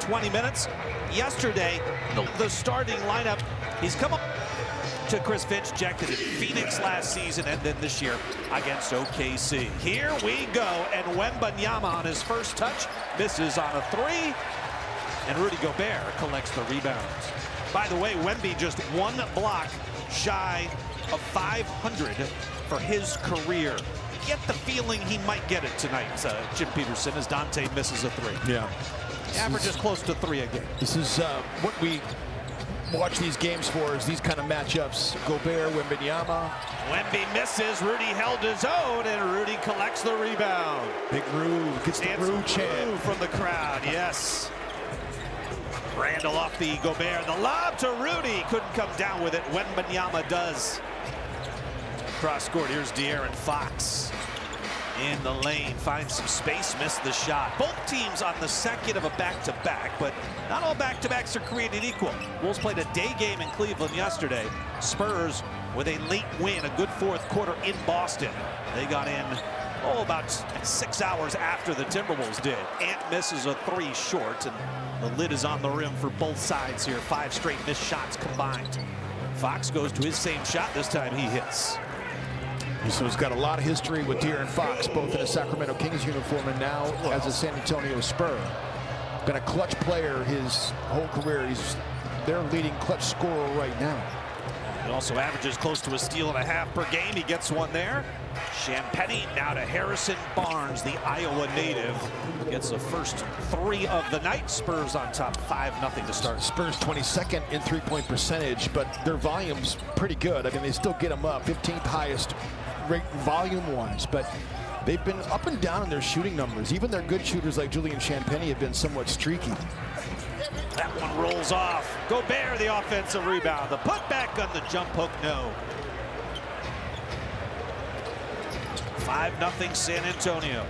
20 minutes. Yesterday, the starting lineup, he's come up to Chris Finch, ejected in Phoenix last season and then this year against OKC. Here we go, and Wembanyama on his first touch misses on a three, and Rudy Gobert collects the rebounds. By the way, Wemby just one block shy of 500 for his career. Get the feeling he might get it tonight, Jim Peterson, as Dante misses a three. Yeah. Averages close to 3 a game. This is what we watch these games for, is these kind of matchups. Gobert, Wembanyama. Wemby misses, Rudy held his own, and Rudy collects the rebound. Big Rue gets the Rue chant from the crowd, yes. Randall off the Gobert, the lob to Rudy, couldn't come down with it. Wembanyama does. Cross court, here's De'Aaron Fox. In the lane, finds some space, missed the shot. Both teams on the second of a back-to-back, but not all back-to-backs are created equal. Wolves played a day game in Cleveland yesterday. Spurs with a late win, a good fourth quarter in Boston. They got in, about 6 hours after the Timberwolves did. Ant misses a three short, and the lid is on the rim for both sides here. 5 straight missed shots combined. Fox goes to his same shot, this time he hits. So he's got a lot of history with De'Aaron Fox, both in a Sacramento Kings uniform and now as a San Antonio Spur. Been a clutch player his whole career. He's their leading clutch scorer right now. He also averages close to a steal and a half per game. He gets one there. Champagnie now to Harrison Barnes, the Iowa native. Gets the first 3 of the night. Spurs on top, 5-0 to start. Spurs 22nd in three-point percentage, but their volume's pretty good. I mean, they still get them up, 15th highest rate volume-wise, but they've been up and down in their shooting numbers. Even their good shooters like Julian Champagnie have been somewhat streaky. That one rolls off. Gobert, the offensive rebound. The putback on the jump hook, no. 5-0 San Antonio.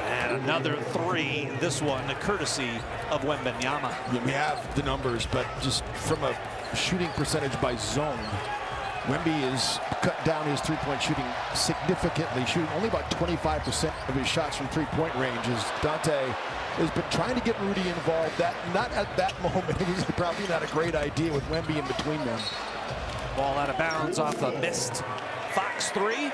And another three, this one courtesy of Wembanyama. We have the numbers, but just from a shooting percentage by zone, Wemby has cut down his three-point shooting significantly, shooting only about 25% of his shots from three-point range, as Dante has been trying to get Rudy involved. Not at that moment. It was probably not a great idea with Wemby in between them. Ball out of bounds off a missed Fox three.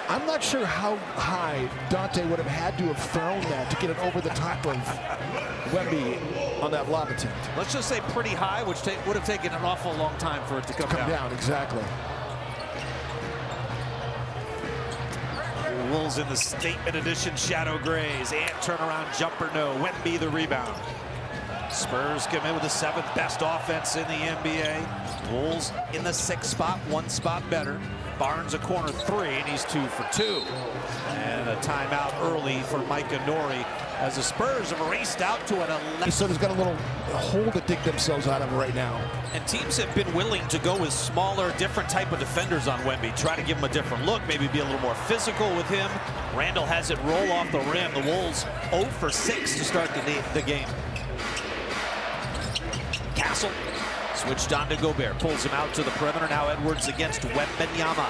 I'm not sure how high Dante would have had to have thrown that to get it over the top of Wemby on that lob attempt. Let's just say pretty high, which would have taken an awful long time for it to come down. Exactly. Wolves in the statement edition, shadow grays. Ant turnaround jumper, no. Wemby the rebound. Spurs come in with the 7th best offense in the NBA. Wolves in the 6th spot, 1 spot better. Barnes a corner 3, and he's 2 for 2. And a timeout early for Micah Nori as the Spurs have raced out to an 11. Minnesota's got a little hole to dig themselves out of right now. And teams have been willing to go with smaller, different type of defenders on Wemby. Try to give him a different look, maybe be a little more physical with him. Randall has it roll off the rim. The Wolves 0 for 6 to start the game. Castle switched on to Gobert, pulls him out to the perimeter. Now Edwards against Wembanyama.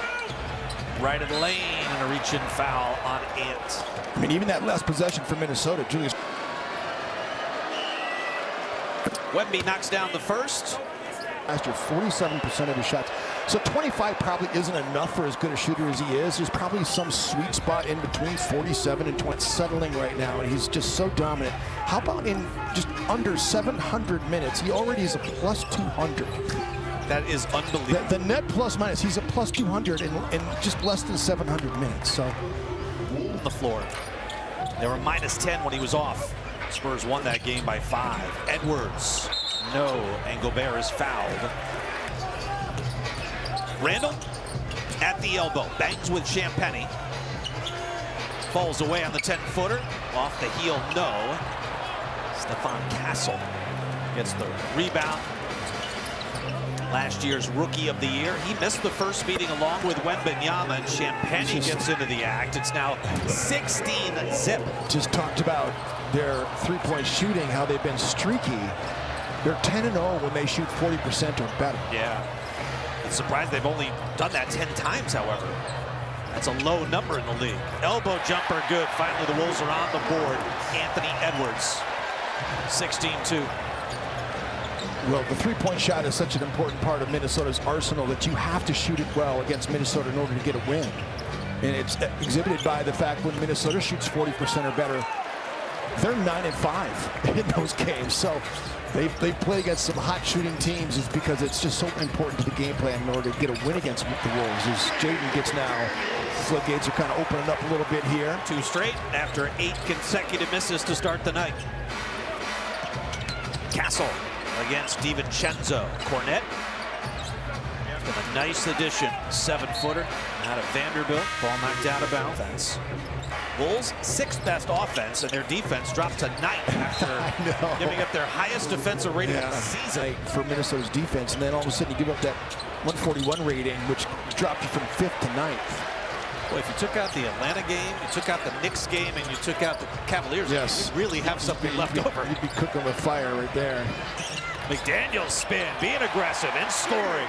Right of the lane, and a reach-in foul on Ant. I mean, even that last possession for Minnesota, Julius. Wemby knocks down the first. Last year, 47% of his shots. So 25 probably isn't enough for as good a shooter as he is. There's probably some sweet spot in between 47 and 20 settling right now, and he's just so dominant. How about in just under 700 minutes? He already is a plus 200. That is unbelievable. The net plus minus, he's a plus 200 in just less than 700 minutes. So on the floor. They were minus 10 when he was off. Spurs won that game by 5. Edwards, no, and Gobert is fouled. Randall at the elbow, bangs with Champagnie. Falls away on the 10-footer. Off the heel, no. Stephon Castle gets the rebound. Last year's Rookie of the Year. He missed the first meeting along with Wembanyama, and Champagnie gets into the act. It's now 16-zip. Just talked about their three-point shooting, how they've been streaky. They're 10-0 when they shoot 40% or better. Yeah. It's surprised they've only done that 10 times, however. That's a low number in the league. Elbow jumper good. Finally, the Wolves are on the board. Anthony Edwards, 16-2. Well, the three-point shot is such an important part of Minnesota's arsenal that you have to shoot it well against Minnesota in order to get a win. And it's exhibited by the fact when Minnesota shoots 40% or better, they're 9-5 in those games. So they play against some hot shooting teams is because it's just so important to the game plan in order to get a win against the Wolves. As Jaden gets now, floodgates are kind of opening up a little bit here. 2 straight after 8 consecutive misses to start the night. Castle against DiVincenzo. Cornette, a nice addition, 7-footer out of Vanderbilt. Ball knocked out of bounds. Wolves' 6th best offense, and their defense dropped to 9th after giving up their highest defensive rating of the season. For Minnesota's defense, and then all of a sudden you give up that 141 rating, which dropped you from 5th to 9th. Well, if you took out the Atlanta game, you took out the Knicks game, and you took out the Cavaliers, yes, you really have something left over. You'd be cooking with fire right there. McDaniels spin, being aggressive and scoring.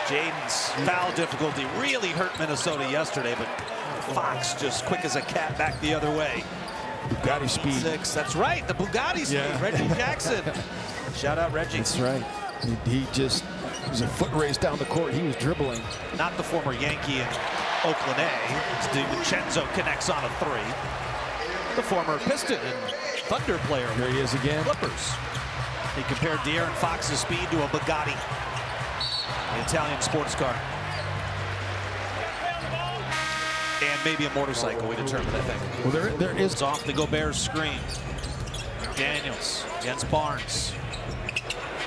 Jaden's foul difficulty really hurt Minnesota yesterday, but Fox just quick as a cat back the other way. Bugatti speed. 6, that's right, the Bugatti speed, yeah. Reggie Jackson. Shout out Reggie. That's right. He just was a foot race down the court. He was dribbling. Not the former Yankee in Oakland A. DiVincenzo connects on a 3. The former Piston and Thunder player. Here he is again. Clippers. He compared De'Aaron Fox's speed to a Bugatti, the Italian sports car. And maybe a motorcycle, we determined, I think. Well, there is. It's off the Gobert screen. Daniels against Barnes.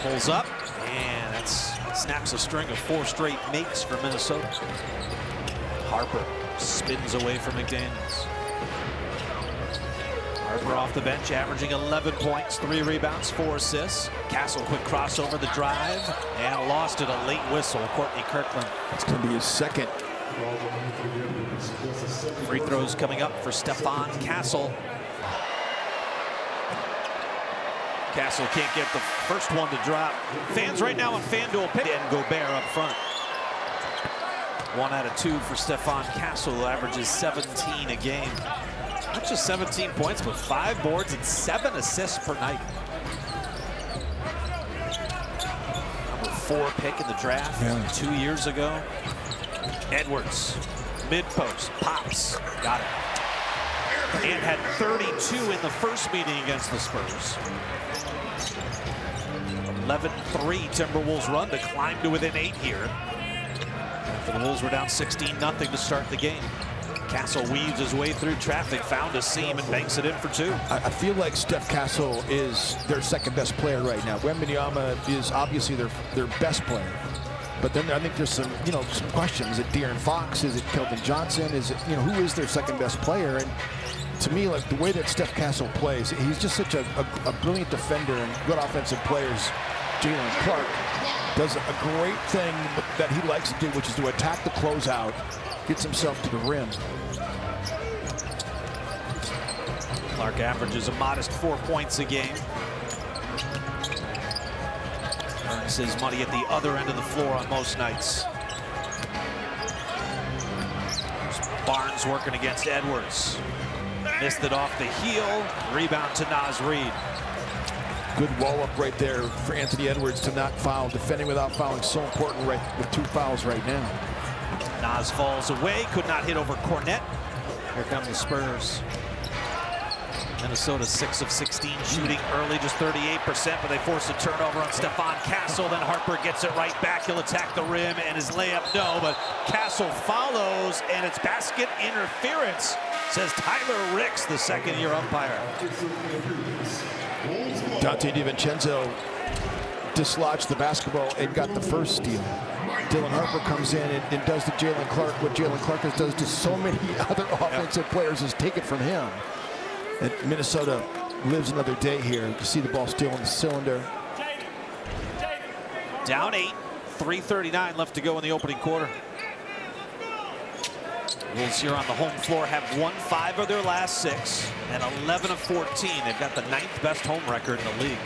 Pulls up, and that snaps a string of 4 straight makes for Minnesota. Harper spins away from McDaniels. Harper off the bench, averaging 11 points, 3 rebounds, 4 assists. Castle, quick crossover, the drive, and lost it, a late whistle. Courtney Kirkland. It's going to be his 2nd. Free throws coming up for Stephon Castle. Castle can't get the first one to drop. Fans right now on FanDuel pick and Gobert up front. 1 out of 2 for Stephon Castle, who averages 17 a game. Not just 17 points, but 5 boards and 7 assists per night. Number 4 pick in the draft 2 years ago. Edwards, mid-post, pops, got it. And had 32 in the first meeting against the Spurs. 11-3 Timberwolves run to climb to within 8 here. After the Wolves were down 16-0 to start the game. Castle weaves his way through traffic, found a seam, and banks it in for 2. I feel like Steph Castle is their 2nd best player right now. Wembanyama is obviously their best player. But then I think there's some questions. Is it De'Aaron Fox? Is it Keldon Johnson? Is it, who is their 2nd best player? And to me, like the way that Steph Castle plays, he's just such a brilliant defender and good offensive players. Jalen Clark does a great thing that he likes to do, which is to attack the closeout, gets himself to the rim. Clark averages a modest 4 points a game. Earns his money at the other end of the floor on most nights. Barnes working against Edwards. Missed it off the heel. Rebound to Naz Reid. Good wall up right there for Anthony Edwards to not foul. Defending without fouling so important right with 2 fouls right now. Naz falls away. Could not hit over Cornette. Here come the Spurs. Minnesota 6 of 16 shooting early, just 38%, but they force a turnover on Stephon Castle. Then Harper gets it right back. He'll attack the rim, and his layup, no, but Castle follows, and it's basket interference, says Tyler Ricks, the 2nd-year umpire. Dante DiVincenzo dislodged the basketball and got the first steal. Dylan Harper comes in and does to Jalen Clark what Jalen Clark does to so many other offensive players, is take it from him. And Minnesota lives another day here. You see the ball still in the cylinder. Down 8, 3:39 left to go in the opening quarter. Wolves here on the home floor have won 5 of their last 6 and 11 of 14. They've got the 9th best home record in the league.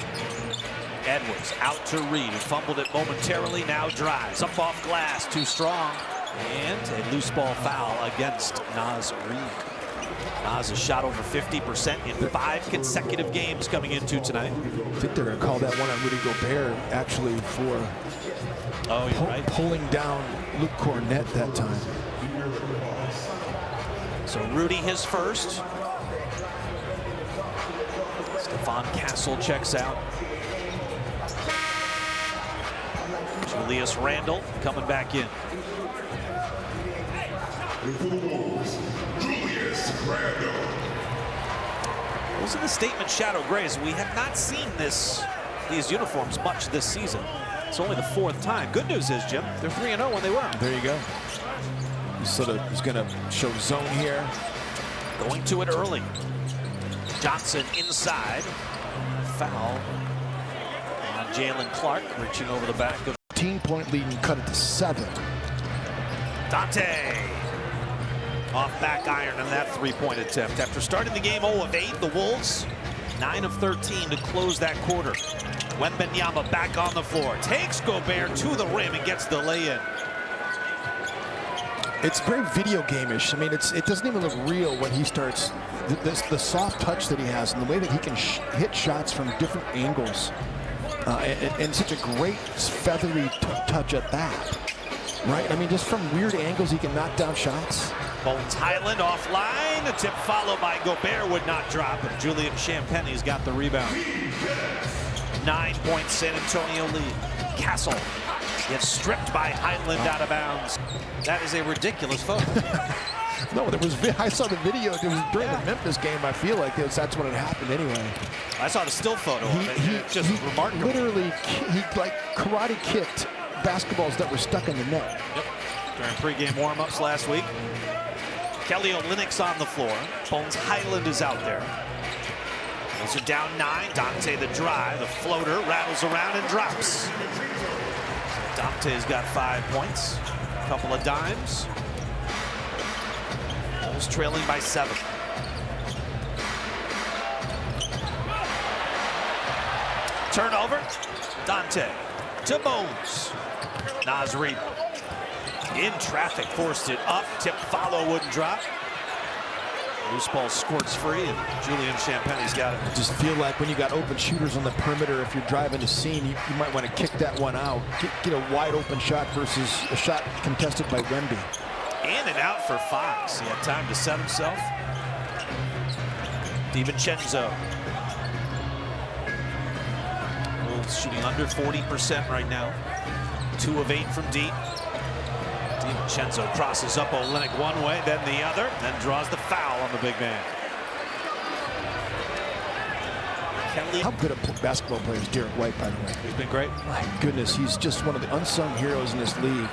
Edwards out to Reid, who fumbled it momentarily, now drives. Up off glass, too strong. And a loose ball foul against Naz Reid. Naz has shot over 50% in 5 consecutive games coming into tonight. I think they're going to call that one on Rudy Gobert, actually, for pulling down Luke Cornett that time. So Rudy his first. Stephon Castle checks out. Julius Randle coming back in. Julius Randle. Those are the statement shadow grays. We have not seen these uniforms much this season. It's only the 4th time. Good news is, Jim, they're 3-0 when they were. There you go. He's going to show zone here. Going to it early. Johnson inside. Foul on Jalen Clark, reaching over the back of 15-point lead and cut it to 7. Dante off back iron on that 3-point attempt. After starting the game 0 of 8, the Wolves 9 of 13 to close that quarter. Wembanyama back on the floor, takes Gobert to the rim and gets the lay-in. It's very video game-ish. I mean, it doesn't even look real when he starts. The soft touch that he has and the way that he can hit shots from different angles, and such a great feathery touch at that. Right? I mean, just from weird angles, he can knock down shots. Bones Highland offline. A tip followed by Gobert would not drop. And Julian Champagne's got the rebound. 9-point San Antonio lead. Castle gets stripped by Highland out of bounds. That is a ridiculous photo. No, I saw the video. It was during the Memphis game. I feel like that's when it happened anyway. I saw the still photo of it. It's just remarkable. Literally, he like karate kicked basketballs that were stuck in the net. Yep. During pregame warm-ups last week. Kelly Olynyk's on the floor. Bones Highland is out there. Those are down 9. Dante the drive. The floater rattles around and drops. Dante's got 5 points. A couple of dimes. Bulls trailing by 7. Turnover. Dante to Bones. Naz Reid in traffic, forced it up. Tip follow wouldn't drop. Loose ball squirts free, and Julian Champagne's got it. I just feel like when you got open shooters on the perimeter, if you're driving the scene, you might want to kick that one out. Get a wide open shot versus a shot contested by Wemby. In and out for Fox. He had time to set himself. DiVincenzo. Wolves shooting under 40% right now. 2 of 8 from deep. DiVincenzo crosses up Olynyk one way, then the other, then draws the foul on the big man. Kelly. How good a basketball player is Derek White, by the way? He's been great. My goodness, he's just one of the unsung heroes in this league.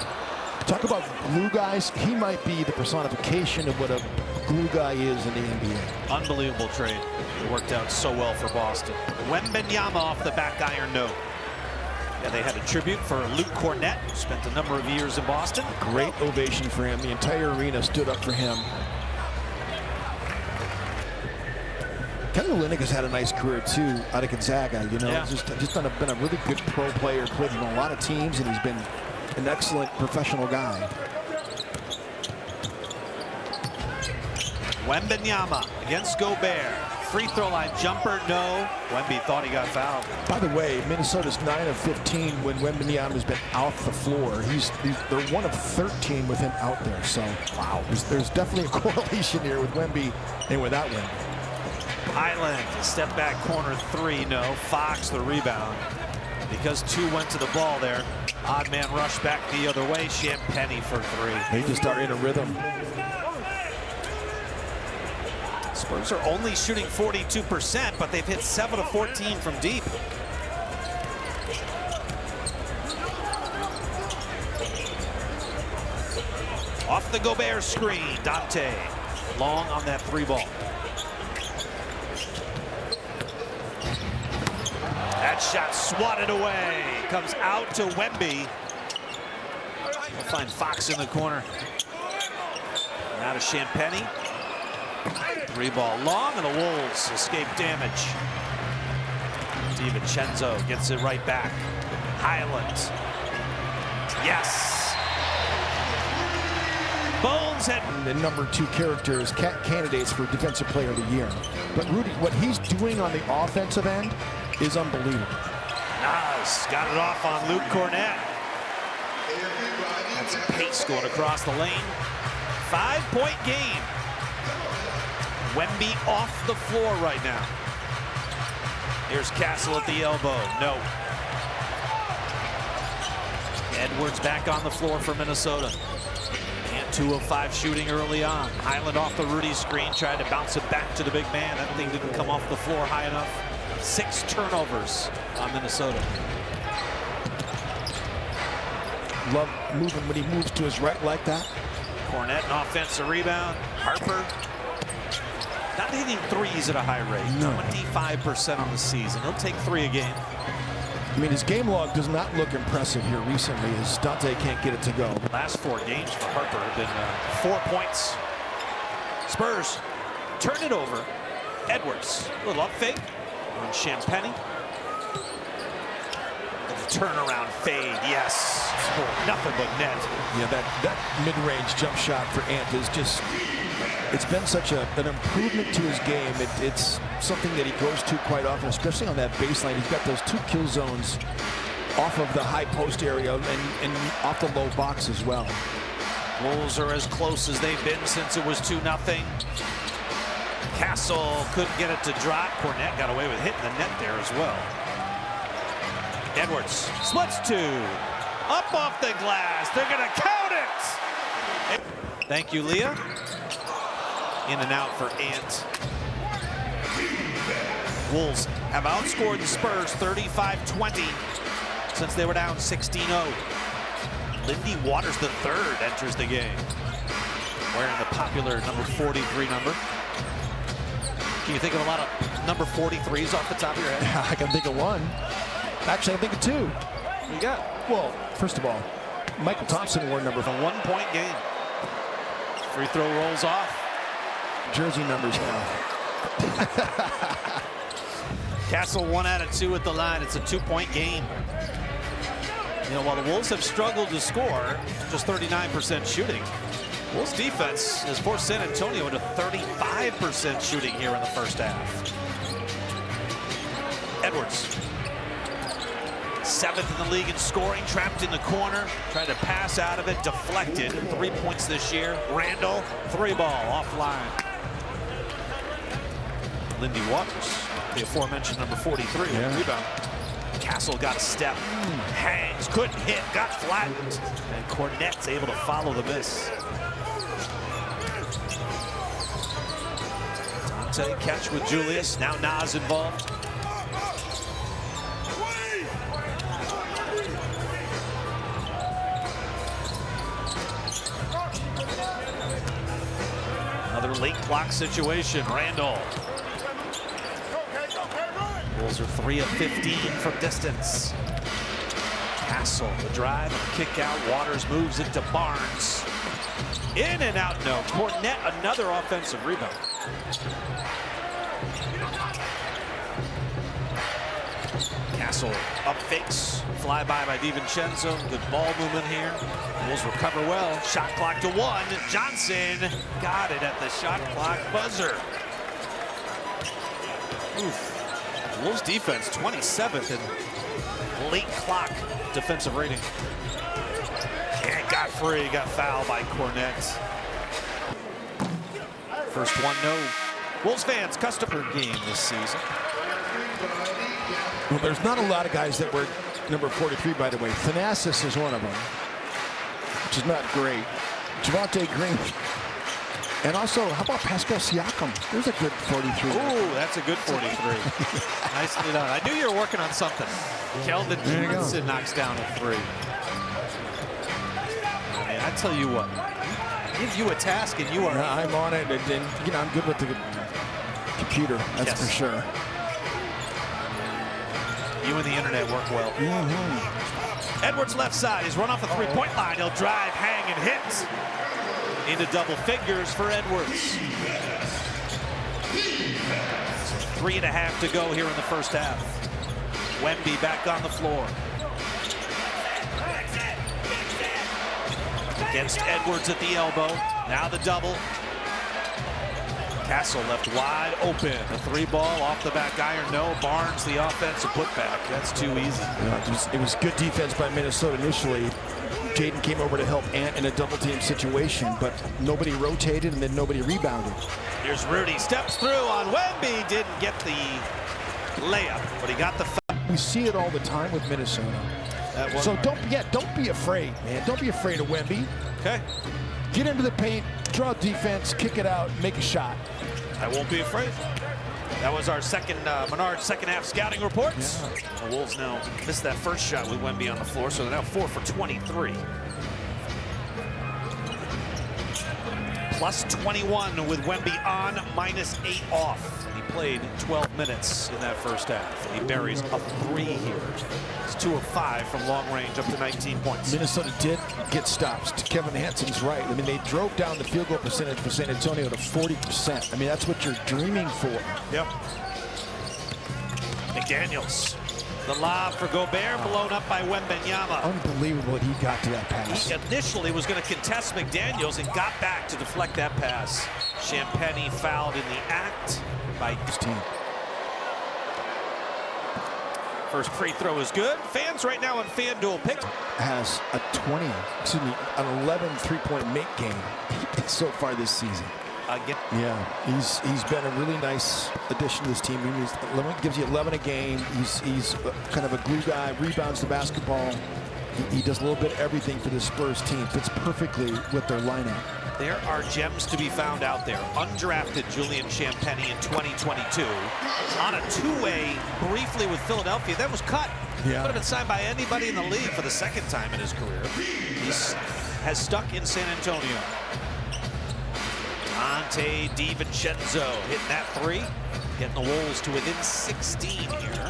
Talk about glue guys. He might be the personification of what a glue guy is in the NBA. Unbelievable trade. It worked out so well for Boston. Wembanyama off the back iron, no. Yeah, they had a tribute for Luke Cornett, who spent a number of years in Boston. Great ovation for him. The entire arena stood up for him. Kelly Olynyk has had a nice career too out of Gonzaga. You know, yeah. just been a really good pro player. Played in a lot of teams, and he's been an excellent professional guy. Wembanyama against Gobert. Free throw line jumper, no. Wemby thought he got fouled. By the way, Minnesota's 9 of 15 when Wembanyama's been off the floor. They're 1 of 13 with him out there. So wow, there's definitely a correlation here with Wemby and without Wemby. Highland, step back corner 3, no. Fox the rebound. Because 2 went to the ball there. Odd man rush back the other way. Champagnie for 3. They just are in a rhythm. Spurs are only shooting 42%, but they've hit 7 of 14 from deep. Off the Gobert screen, Dante. Long on that 3 ball. That shot swatted away. Comes out to Wemby. We'll find Fox in the corner. Now to Champagnie. 3 ball long, and the Wolves escape damage. DiVincenzo gets it right back. Highland. Yes. Bones had the number 2 characters, candidates for Defensive Player of the Year. But Rudy, what he's doing on the offensive end is unbelievable. Nas got it off on Luke Cornett. And some pace going across the lane. 5-point game. Wemby off the floor right now. Here's Castle at the elbow. No. Edwards back on the floor for Minnesota. And 2 of 5 shooting early on. Highland off the Rudy screen, tried to bounce it back to the big man. That thing didn't come off the floor high enough. 6 turnovers on Minnesota. Love moving when he moves to his right like that. Cornett, an offensive rebound. Harper not hitting threes at a high rate. No. 25% on the season. He'll take 3 a game. I mean, his game log does not look impressive here recently as Dante can't get it to go. Last 4 games for Harper have been 4 points. Spurs turn it over. Edwards, a little up fake on Champagny. Turnaround fade, yes. Nothing but net. Yeah, that mid-range jump shot for Ant is just, it's been such an improvement to his game. It's something that he goes to quite often, especially on that baseline. He's got those 2 kill zones off of the high post area and off the low box as well. Wolves are as close as they've been since it was 2-0. Castle couldn't get it to drop. Cornett got away with hitting the net there as well. Edwards splits 2. Up off the glass. They're going to count it. Thank you, Leah. In and out for Ant. Wolves have outscored the Spurs 35-20 since they were down 16-0. Lindy Waters III enters the game, wearing the popular number 43 number. Can you think of a lot of number 43s off the top of your head? I can think of one. Actually, I think of 2. What you got? Well, first of all, Michael Thompson wore number 5. A 1-point game. Free throw rolls off. Jersey numbers now. Castle 1 out of 2 at the line. It's a 2-point game. You know, while the Wolves have struggled to score, just 39% shooting, Wolves defense has forced San Antonio into 35% shooting here in the first half. Edwards, 7th in the league in scoring, trapped in the corner, tried to pass out of it, deflected. 3 points this year. Randall, 3-ball offline. Lindy Waters, the aforementioned number 43, rebound. Castle got a step, hangs, couldn't hit, got flattened, and Cornett's able to follow the miss. Dante catch with Julius, now Nas involved. Another late clock situation, Randall. Wolves are 3 of 15 from distance. Castle, the drive and kick out. Waters moves it to Barnes. In and out, no. Cornett, another offensive rebound. Castle up fakes. Flyby by DiVincenzo. Good ball movement here. Wolves recover well. Shot clock to 1. Johnson got it at the shot clock buzzer. Oof. Wolves defense 27th in late clock defensive rating. And got free, got fouled by Cornett. First one, no. Wolves fans, customer game this season. Well, there's not a lot of guys that were number 43, by the way. Thanasis is one of them, which is not great. Javonte Green. And also, how about Pascal Siakam? There's a good 43. Ooh, that's a good 43. Nicely done. I knew you were working on something. Keldon Johnson knocks down a 3. I mean, I tell you what, give you a task and you are. Yeah, I'm on it, and you know, I'm good with the computer. That's for sure. You and the internet work well. Edwards left side. He's run off the 3-point line. He'll drive, hang, and hit. Into double figures for Edwards. 3.5 to go here in the first half. Wemby back on the floor. Against Edwards at the elbow. Now the double. Castle left wide open. The three ball off the back iron. No. Barnes, the offensive putback. That's too easy. Yeah, it was good defense by Minnesota initially. Jaden came over to help Ant in a double team situation, but nobody rotated and then nobody rebounded. Here's Rudy. Steps through on Wemby. Didn't get the layup, but he got the foul. We see it all the time with Minnesota. So don't be afraid, man. Don't be afraid of Wemby. Okay. Get into the paint, draw defense, kick it out, make a shot. I won't be afraid. That was our Menard second half scouting reports. Yeah. The Wolves now missed that first shot with Wemby on the floor, so they're now 4 for 23. Plus 21 with Wemby on, -8 off. He played 12 minutes in that first half. He buries a 3 here. He's 2 of 5 from long range, up to 19 points. Minnesota did get stops. Kevin Hanson's right. I mean, they drove down the field goal percentage for San Antonio to 40%. I mean, that's what you're dreaming for. Yep. McDaniels. The lob for Gobert, blown up by Wembanyama. Unbelievable what he got to that pass. He initially was going to contest McDaniels and got back to deflect that pass. Champagny fouled in the act by his team. First free throw is good. Fans right now on FanDuel pick. Has an 11 three-point make game so far this season. Again. Yeah, he's been a really nice addition to this team. He gives you 11 a game. He's kind of a glue guy, rebounds the basketball. He does a little bit of everything for the Spurs team. Fits perfectly with their lineup. There are gems to be found out there. Undrafted Julian Champagny in 2022 on a two-way briefly with Philadelphia. That was cut. Yeah. Could have been signed by anybody in the league for the second time in his career. He has stuck in San Antonio. Dante DiVincenzo hitting that 3, getting the Wolves to within 16 here.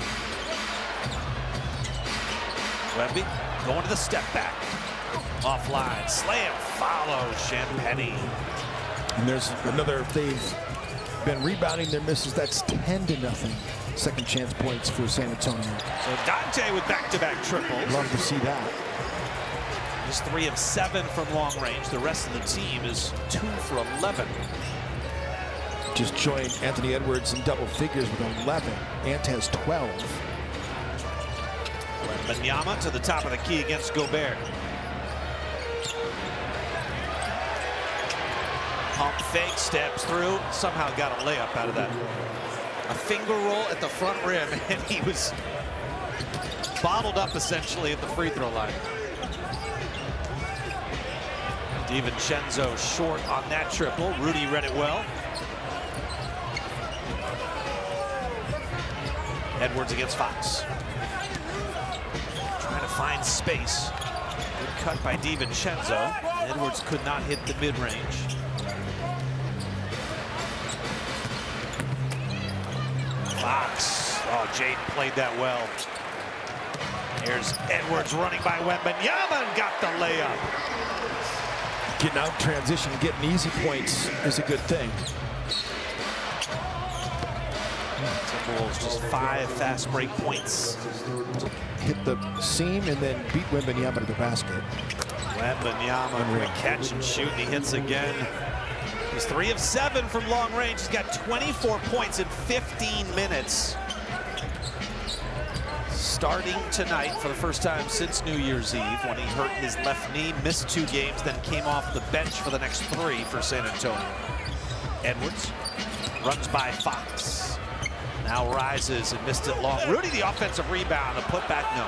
Wemby going to the step back. Offline, slam, follows Champagny. And there's another, they've been rebounding their misses. That's 10-0 second chance points for San Antonio. So Dante with back-to-back triples. Love to see that. He's 3 of 7 from long range. The rest of the team is 2 for 11. Just joined Anthony Edwards in double figures with 11. Ant has 12. Wembanyama to the top of the key against Gobert. Pump fake, steps through, somehow got a layup out of that. A finger roll at the front rim, and he was bottled up essentially at the free throw line. DiVincenzo short on that triple. Rudy read it well. Edwards against Fox. Trying to find space. Good cut by DiVincenzo. Edwards could not hit the mid-range. Fox. Oh, Jaden played that well. Here's Edwards running by Wembanyama and got the layup. Getting out transition, getting easy points is a good thing. Timberwolves just 5 fast break points. Hit the seam and then beat Wembanyama to the basket. Wembanyama, quick catch and shoot, and he hits again. He's 3 of 7 from long range. He's got 24 points in 15 minutes. Starting tonight for the first time since New Year's Eve when he hurt his left knee, missed 2 games, then came off the bench for the next 3 for San Antonio. Edwards runs by Fox. Now rises and missed it long. Rudy the offensive rebound, a putback no.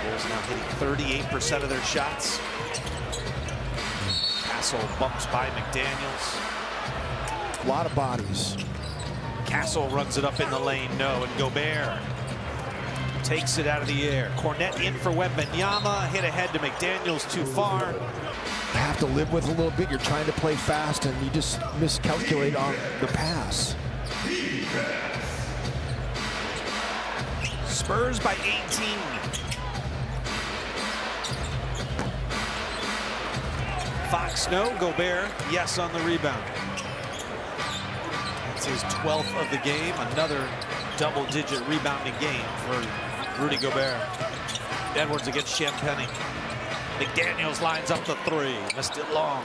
Wolves now hitting 38% of their shots. Castle bumps by McDaniels. A lot of bodies. Castle runs it up in the lane, no, and Gobert takes it out of the air. Cornette in for Wembanyama, hit ahead to McDaniels, too far. You have to live with a little bit. You're trying to play fast, and you just miscalculate on the pass. Spurs by 18. Fox, no. Gobert, yes on the rebound. That's his 12th of the game. Another double-digit rebounding game for Rudy Gobert. Edwards against Champagnie. McDaniels lines up the three. Missed it long.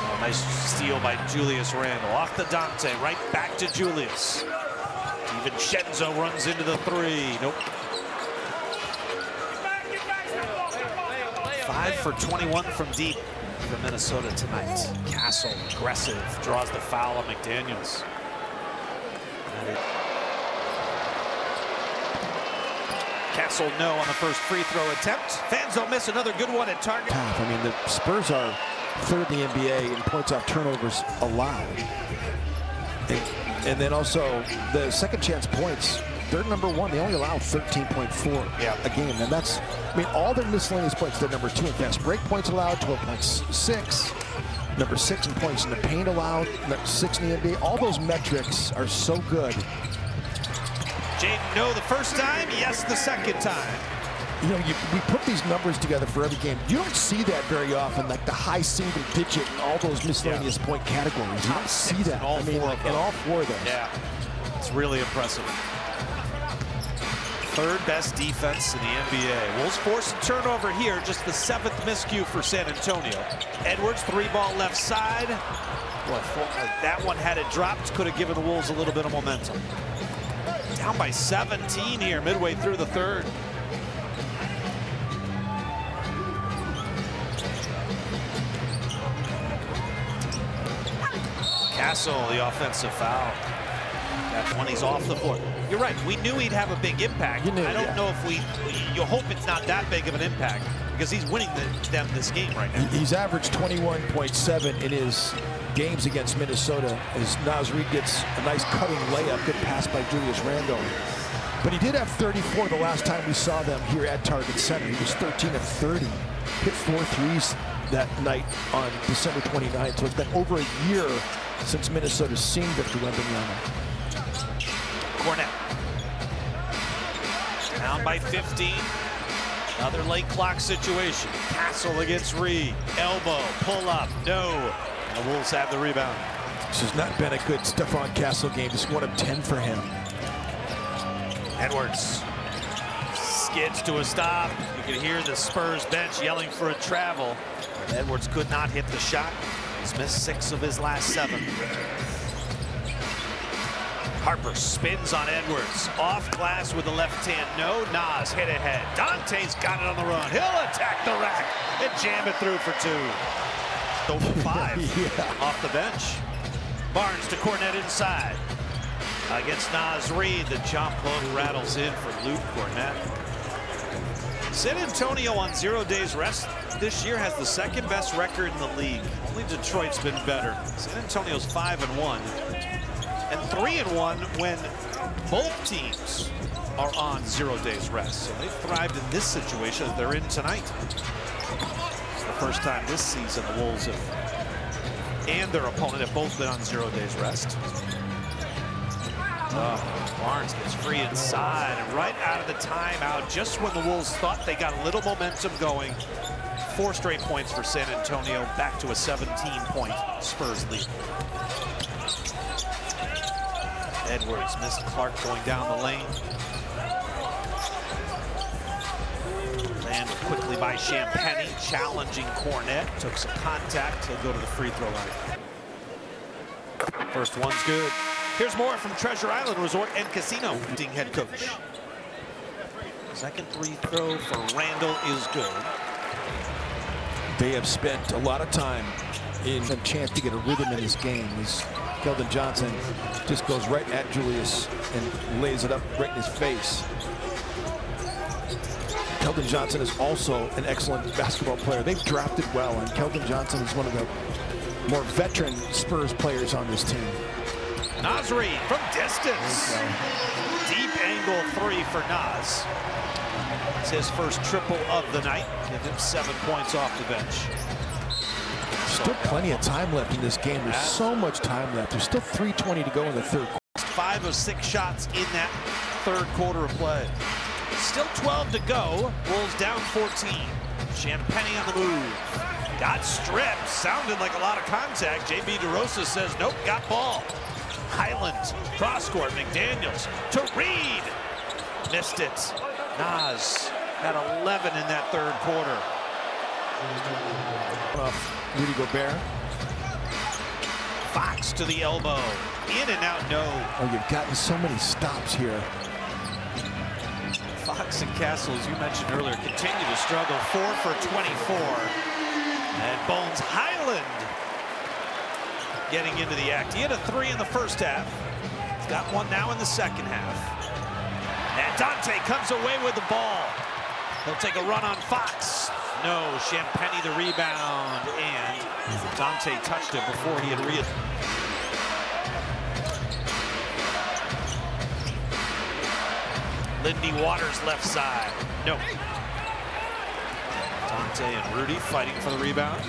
Oh, nice steal by Julius Randle. Off the Dante, right back to Julius. DiVincenzo runs into the three. Nope. 5 for 21 from deep for Minnesota tonight. Castle, aggressive, draws the foul on McDaniels. Castle no on the first free throw attempt. Fans don't miss another good one at target. I mean, the Spurs are third in the NBA in points off turnovers allowed. And then also the second chance points, they're number one. They only allow 13.4 a game. And that's, I mean, all their miscellaneous points, they're number 2 in fast break points allowed, 12.6. Number 6 in points in the paint allowed, number 6 in the NBA. All those metrics are so good. Jaden, no the first time, yes the second time. You know, we put these numbers together for every game. You don't see that very often, like the high single digit and all those miscellaneous point categories. You don't see that. In all four of them. Yeah. It's really impressive. Third best defense in the NBA. Wolves force a turnover here, just the 7th miscue for San Antonio. Edwards, 3-ball left side. Boy, that one had it dropped, could have given the Wolves a little bit of momentum. Down by 17 here, midway through the third. Castle, the offensive foul. That one, he's off the floor. You're right, we knew he'd have a big impact. I don't know if you hope it's not that big of an impact because he's winning them this game right now. He's averaged 21.7 in his games against Minnesota as Naz Reid gets a nice cutting layup, good pass by Julius Randle. But he did have 34 the last time we saw them here at Target Center. He was 13 of 30, hit 4 threes that night on December 29th. So it's been over a year since Minnesota's seen Victor Wembanyama. Cornette. Down by 15. Another late clock situation. Castle against Reed. Elbow, pull up, no. And the Wolves have the rebound. This has not been a good Stephon Castle game. Just 1 of 10 for him. Edwards skids to a stop. You can hear the Spurs bench yelling for a travel. Edwards could not hit the shot. He's missed 6 of his last 7. Harper spins on Edwards. Off glass with the left hand. No. Naz hit ahead. Dante's got it on the run. He'll attack the rack and jam it through for 2. Over 5 off the bench. Barnes to Cornette inside. Against Naz Reid, the jump hook rattles in for Luke Cornette. San Antonio on 0 days rest this year has the 2nd best record in the league. Only Detroit's been better. San Antonio's 5-1 and 3-1 when both teams are on 0 days rest. So they've thrived in this situation that they're in tonight. It's the first time this season the Wolves and their opponent have both been on 0 days rest. Barnes gets free inside and right out of the timeout, just when the Wolves thought they got a little momentum going. 4 straight points for San Antonio, back to a 17-point Spurs lead. Edwards missed Clark going down the lane. Landed quickly by Champagnie, challenging Cornette. Took some contact. He'll go to the free throw line. First one's good. Here's more from Treasure Island Resort and Casino. Head coach. Second free throw for Randle is good. They have spent a lot of time in a chance to get a rhythm in this game. As Keldon Johnson just goes right at Julius and lays it up right in his face. Keldon Johnson is also an excellent basketball player. They've drafted well, and Keldon Johnson is one of the more veteran Spurs players on this team. Naz Reid from distance. Deep angle 3 for Naz. It's his first triple of the night. Give him 7 points off the bench. Still plenty of time left in this game. There's so much time left. There's still 3:20 to go in the third quarter. 5 of 6 shots in that third quarter of play. Still 12 to go. Wolves down 14. Champagnie on the move. Got stripped. Sounded like a lot of contact. JB DeRosa says, nope, got ball. Highland, cross court, McDaniels to Reed. Missed it. Nas had 11 in that third quarter. Rudy Gobert. Fox to the elbow. In and out, no. Oh, you've gotten so many stops here. Fox and Castle, as you mentioned earlier, continue to struggle. 4 for 24. And Bones Highland getting into the act. He had a 3 in the first half. He's got one now in the second half. And Dante comes away with the ball. He'll take a run on Fox. No, Champagny the rebound, and Dante touched it before he had Lindy Waters left side. No. Dante and Rudy fighting for the rebound.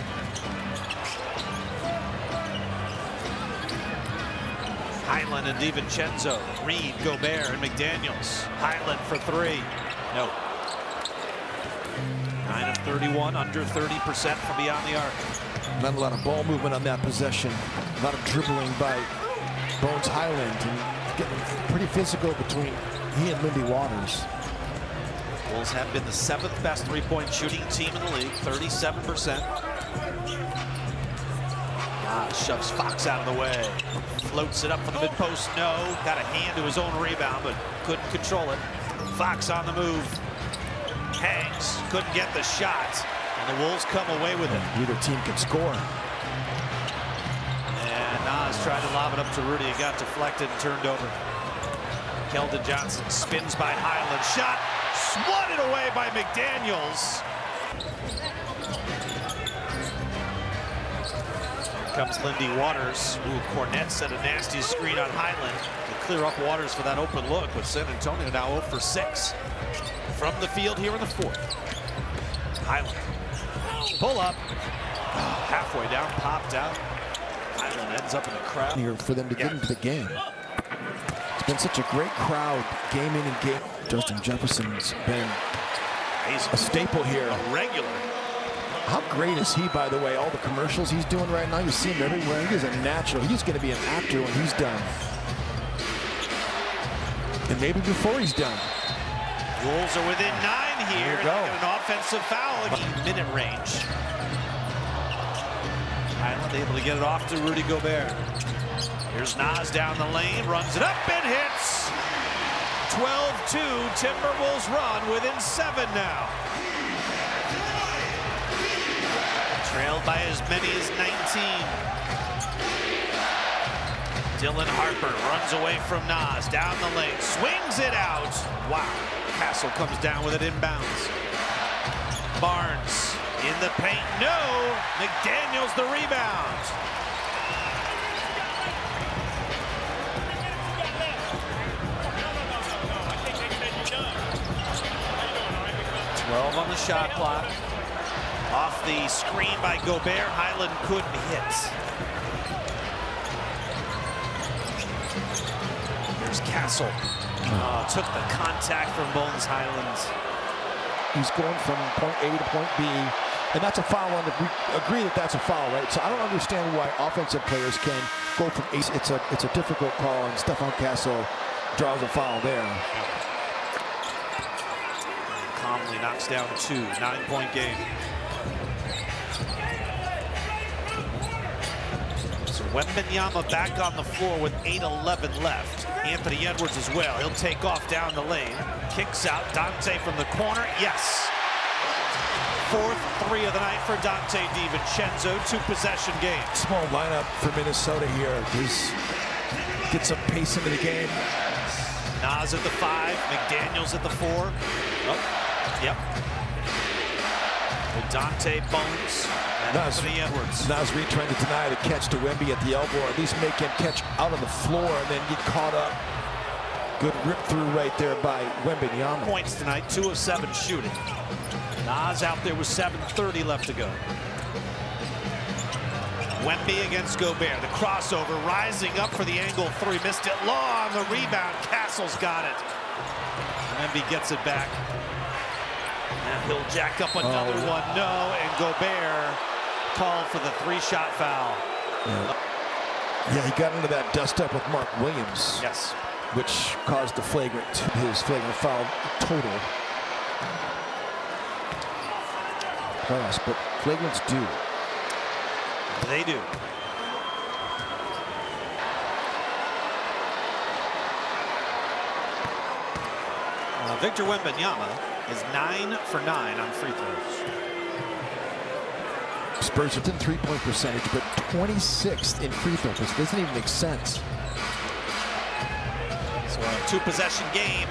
Highland and DiVincenzo. Reed, Gobert, and McDaniels. Highland for 3. No. 9 of 31, under 30% from beyond the arc. Not a lot of ball movement on that possession. A lot of dribbling by Bones Highland, and getting pretty physical between he and Lindy Waters. Wolves have been the 7th best three-point shooting team in the league, 37%. Shoves Fox out of the way. Floats it up for the mid-post, no. Got a hand to his own rebound, but couldn't control it. Fox on the move. Hangs, couldn't get the shot, and the Wolves come away with it. Neither team can score. And Nas tried to lob it up to Rudy. It got deflected and turned over. Keldon Johnson spins by Highland. Shot swatted away by McDaniels. Here comes Lindy Waters. Ooh, Cornette set a nasty screen on Highland to clear up Waters for that open look, but San Antonio now 0 for 6. From the field here in the 4th. Highland. Pull up. Halfway down, popped out. Highland ends up in the crowd. Here for them to get into the game. It's been such a great crowd, game in and game. Justin Jefferson's been a staple here. A regular. How great is he, by the way? All the commercials he's doing right now, you see him everywhere. He is a natural. He's going to be an actor when he's done. And maybe before he's done. Wolves are within 9 here. They got an offensive foul in minute range. Highland able to get it off to Rudy Gobert. Here's Nas down the lane, runs it up and hits. 12-2, Timberwolves run within 7 now. Trailed by as many as 19. Dylan Harper runs away from Nas, down the lane, swings it out. Wow. Castle comes down with it inbounds. Barnes in the paint, no. McDaniels the rebound. .12 on the shot clock. Off the screen by Gobert, Highland couldn't hit. Here's Castle. Took the contact from Bones Highland. He's going from point A to point B, and that's a foul. We agree that that's a foul, right? So I don't understand why offensive players can go from A. It's a difficult call, and Stephon Castle draws a foul there. Calmly knocks down 2, 9-point game. So Wembanyama back on the floor with 8:11 left. Anthony Edwards as well. He'll take off down the lane. Kicks out Dante from the corner. Yes. 4th 3 of the night for Dante DiVincenzo. 2-possession game. Small lineup for Minnesota here. Get some pace into the game. Nas at the 5. McDaniels at the 4. Oh, yep. With Dante, Bones, and Anthony Edwards. Nas Reed trying to deny the catch to Wemby at the elbow, or at least make him catch out on the floor and then get caught up. Good rip through right there by Wembanyama. Points tonight, 2 of 7 shooting. Nas out there with 7:30 left to go. Wemby against Gobert. The crossover, rising up for the angle 3. Missed it long. The rebound. Castle's got it. Wemby gets it back. And he'll jack up another one. No, and Gobert called for the 3-shot foul. Yeah, he got into that dust-up with Mark Williams. Yes. Which caused his flagrant foul total. Plus, but flagrants do. They do. Victor Wembanyama is 9 for 9 on free throws. Spurs are in three-point percentage, but 26th in free throws. It doesn't even make sense. So a 2-possession game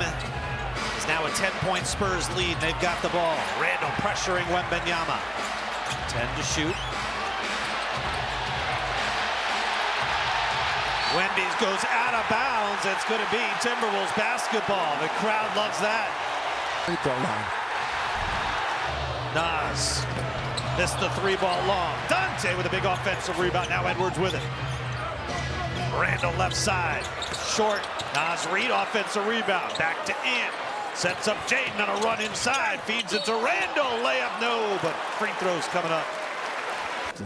is now a 10-point Spurs lead. They've got the ball. Randall pressuring Wembanyama. 10 to shoot. Wemby goes out of bounds. It's going to be Timberwolves basketball. The crowd loves that. Free throw line. Nas missed the 3-ball long. Dante with a big offensive rebound. Now Edwards with it. Randall left side. Short. Nas Reed offensive rebound. Back to Ant. Sets up Jaden on a run inside. Feeds it to Randall. Layup no, but free throws coming up.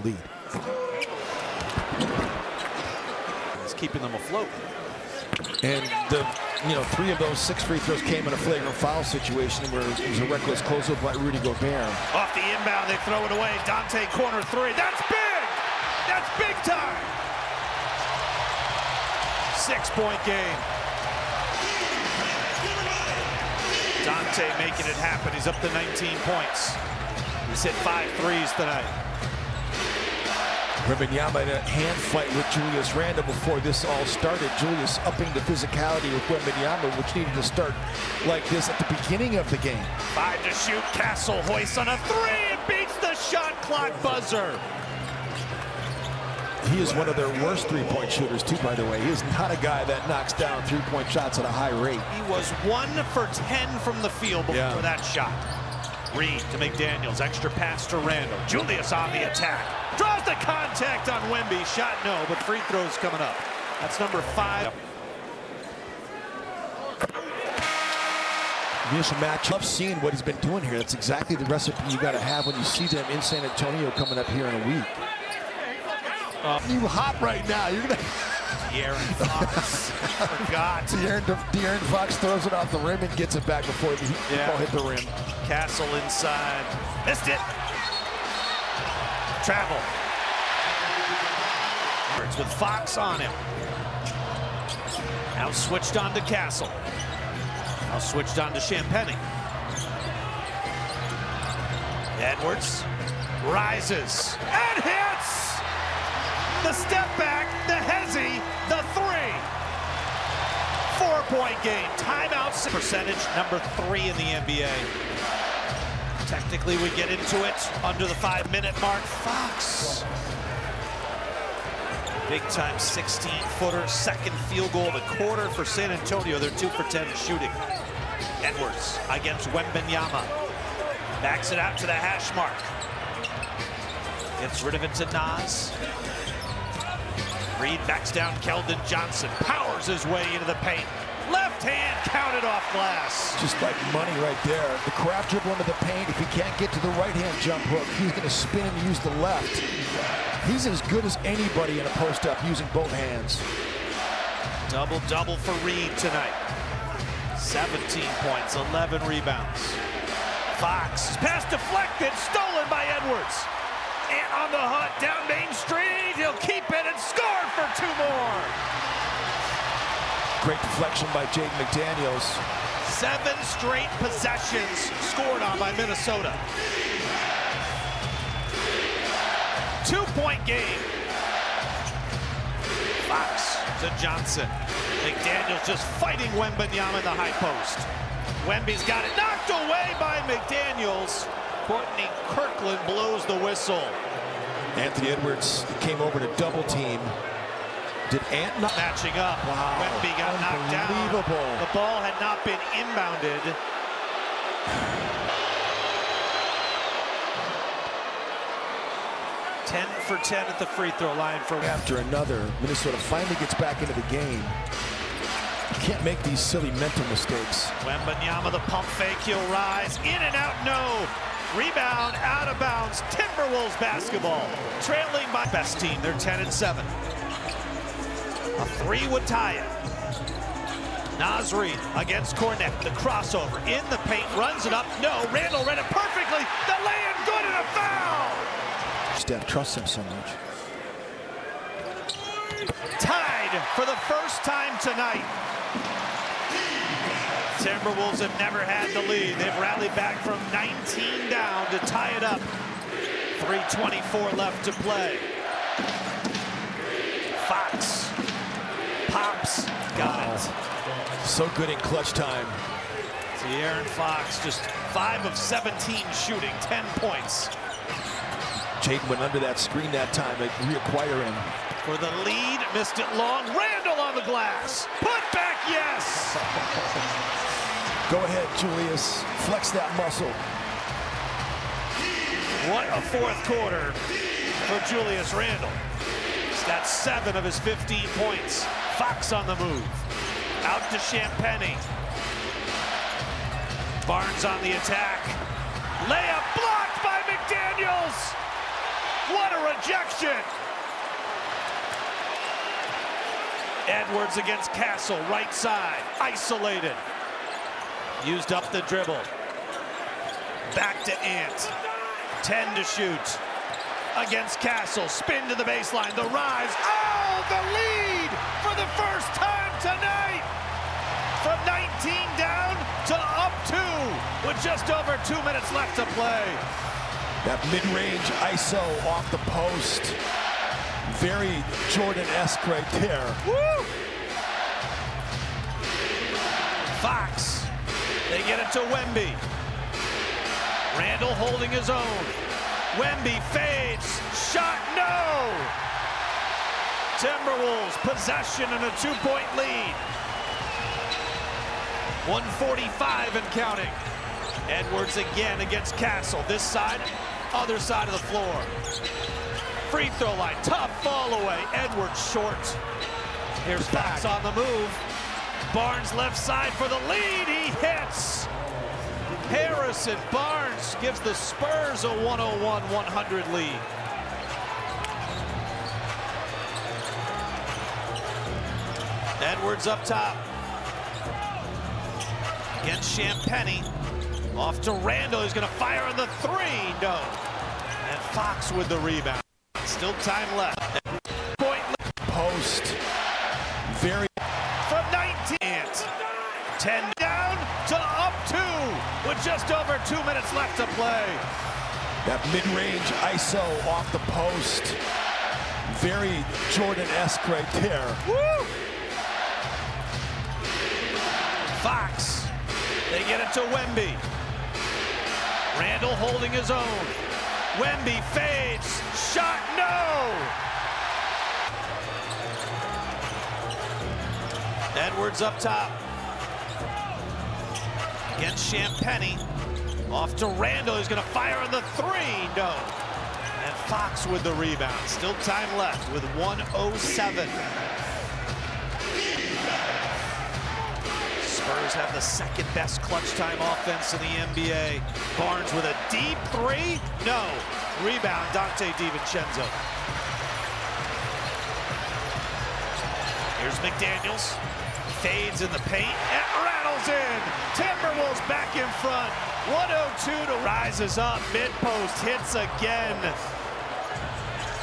Lead. It's keeping them afloat. And the 3 of those 6 free throws came in a flagrant foul situation where it was a reckless close-up by Rudy Gobert. Off the inbound, they throw it away. Dante corner 3. That's big! That's big time! 6-point game. Dante making it happen. He's up to 19 points. He's hit 5 threes tonight. Wembanyama in a hand fight with Julius Randle before this all started. Julius upping the physicality with Wembanyama, which needed to start like this at the beginning of the game. 5 to shoot. Castle hoists on a 3 and beats the shot clock buzzer. He is one of their worst 3-point shooters, too, by the way. He is not a guy that knocks down 3-point shots at a high rate. He was 1 for 10 from the field before that shot. Reed to McDaniels. Extra pass to Randall. Julius on the attack. Draws the contact on Wemby. Shot no, but free throws coming up. That's number 5. Initial matchup, seeing what he's been doing here. That's exactly the recipe you got to have when you see them in San Antonio coming up here in a week. You hot right now. You're gonna. De'Aaron Fox forgot. De'Aaron Fox throws it off the rim and gets it back before the ball hit the rim. Castle inside. Missed it. Travel. With Fox on him. Now switched on to Castle. Now switched on to Champagny. Edwards rises and hits. The step back, the hezzy, the 3. 4-point game. Timeouts. Percentage number 3 in the NBA. Technically, we get into it under the 5-minute mark. Fox. Big time 16-footer, second field goal of the quarter for San Antonio. They're 2 for 10 shooting. Edwards against Wembanyama. Backs it out to the hash mark. Gets rid of it to Nas. Reed backs down Keldon Johnson. Powers his way into the paint. Left hand counted off glass. Just like money right there. The Kraft dribble into the paint. If he can't get to the right-hand jump hook, he's going to spin and use the left. He's as good as anybody in a post-up using both hands. Double-double for Reed tonight. 17 points, 11 rebounds. Fox, pass deflected, stolen by Edwards. And on the hunt, down Main Street, he'll keep it and score for 2 more. Great deflection by Jaden McDaniels. 7 straight possessions scored on by Minnesota. 2-point game. Fox to Johnson. McDaniels just fighting Wembanyama in the high post. Wemby's got it knocked away by McDaniels. Courtney Kirkland blows the whistle. Anthony Edwards came over to double team. Did Ant not matching up? Wow. Wemby got knocked down. Unbelievable. The ball had not been inbounded. Ten for 10 at the free throw line for after another. Minnesota finally gets back into the game. You can't make these silly mental mistakes. Wembanyama, the pump fake, he'll rise. In and out, no. Rebound out of bounds. Timberwolves basketball. Trailing by best team. They're 10-7. A three would tie it. Nasri against Cornette. The crossover in the paint. Runs it up. No. Randall read it perfectly. The lay-in good and a foul. Steph trusts him so much. Tied for the first time tonight. Timberwolves have never had the lead. They've rallied back from 19 down to tie it up. 3:24 left to play. Fox pops, got it. So good in clutch time. De'Aaron Fox just 5 of 17 shooting, 10 points. Jaden went under that screen that time to reacquire him. For the lead, missed it long. Randall on the glass. Put back, yes! Go ahead, Julius. Flex that muscle. What a fourth quarter for Julius Randle. He's got 7 of his 15 points. Fox on the move. Out to Champagnie. Barnes on the attack. Layup blocked by McDaniels. What a rejection. Edwards against Castle, right side, isolated. Used up the dribble. Back to Ant. 10 to shoot. Against Castle, spin to the baseline, the rise. Oh, the lead for the first time tonight. From 19 down to up 2 with just over 2 minutes left to play. That mid-range ISO off the post. Very Jordan-esque right there. Woo! Fox. They get it to Wemby. Randall holding his own. Wemby fades. Shot, no! Timberwolves possession and a 2-point lead. 1:45 and counting. Edwards again against Castle. This side, other side of the floor. Free throw line, tough fall away. Edwards short. Here's Fox on the move. Barnes left side for the lead. He hits. Harrison Barnes gives the Spurs a 101-100 lead. Edwards up top. Against Champagnie. Off to Randall. He's going to fire on the 3. No. And Fox with the rebound. Still time left. Point post. Very. From 19. 10 down to up 2 with just over 2 minutes left to play. That mid-range ISO off the post. Very Jordan-esque right there. Woo! Fox. They get it to Wemby. Randall holding his own. Wemby fades. Shot, no! Edwards up top. Against Champagnie. Off to Randall. He's going to fire on the 3. No. And Fox with the rebound. Still time left with 1:07. Spurs have the second best clutch time offense in the NBA. Barnes with a deep 3. No. Rebound, Dante DiVincenzo. Here's McDaniels. Fades in the paint and rattles in. Timberwolves back in front. 102 to rises up. Mid-post hits again.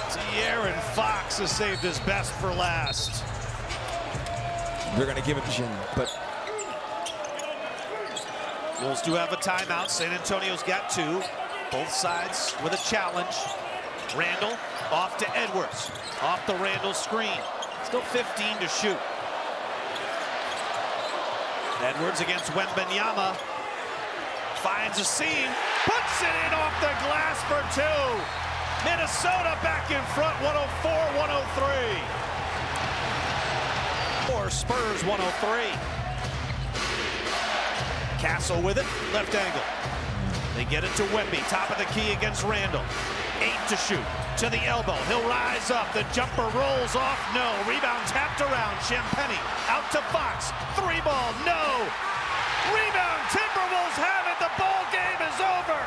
De'Aaron Fox has saved his best for last. They're going to give it to him, but Wolves do have a timeout. San Antonio's got 2. Both sides with a challenge. Randall off to Edwards. Off the Randall screen. Still 15 to shoot. Edwards against Wembanyama. Finds a seam. Puts it in off the glass for 2. Minnesota back in front, 104-103. Or Spurs 103. Castle with it, left angle. They get it to Wemby, top of the key against Randall. 8 to shoot, to the elbow. He'll rise up, the jumper rolls off, no. Rebound tapped around, Champagnie out to Fox. 3-ball, no. Rebound, Timberwolves have it, the ball game is over.